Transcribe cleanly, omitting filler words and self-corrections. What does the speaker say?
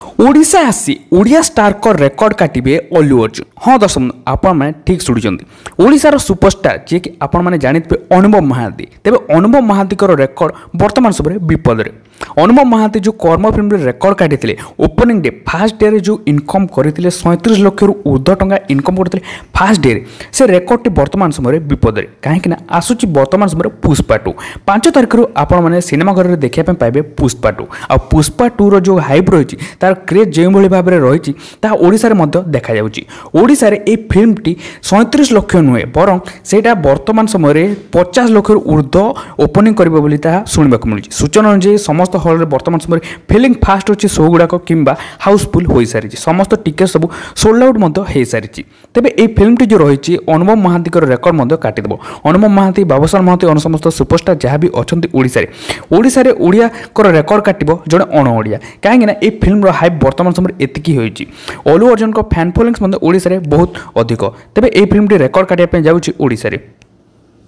ओडिशा आसी ओडिया स्टार को रेकर्ड काटिबे अल्लू अर्जुन। हाँ दर्शक बंधु आपण मैंने ठीक शुणुंट ओडिशार सुपरस्टार जी कि आपण मैंने जानिथे अनुभव महांती। तेज अनुभव महांती रेकर्ड वर्तमान समय विपद में। अनुभव महांती जो कर्म फिल्म रेकर्ड काटी ओपनिंग डे फास्ट डे जो इनकम करते 37 लाख रु ऊर्ध्व टंका इनकम करते फास्ट डे से रेकर्ड टी वर्तमान समय विपद में कहीं आसूची वर्तमान समय पुष्पा 2 5 तारिख आपण मैंने सिनेमा घर में देखा पाइबे पुष्पा 2 आ पुष्पा 2 जो हाइप रही तार क्रेज जो भाव में रही ओडिशा रे मध्य देखा जाउची। ओडिशा रे ए फिल्म टी 37 लाख नुहे बरं सेटा वर्तमान समय 50 लाख रु ऊर्ध्व ओपनिंग करिबो बोली ता सुनिबाक मिलुची। सूचना अनुसार समस्त हॉल रे वर्तमान समय फिलिंग फास्ट होची शो गुडाक किंबा हाउसफुल होई सारी समस्त टिकेट सब सोल्ड आउट मध्य हो सारी। तेबे ए फिल्म टी जो रही अनुभव महांती रेकर्ड मध्य काटिदेव। अनुभव महांती बाबूसार महांती अन समस्त सुपरस्टार जहाँ भी अच्छा ओडिशा रे ओडिया रेकर्ड काटिबो जड़े अण ओडिया कहीं ए फिल्म हाइप वर्तमान समय एतिकी होईची। अल्लू अर्जुन को फैन फॉलोइंग्स ओडिशा रे बहुत अधिक। तेबे ए फिल्म टी रेकर्ड काटिया पे जाउची ओडिशा रे।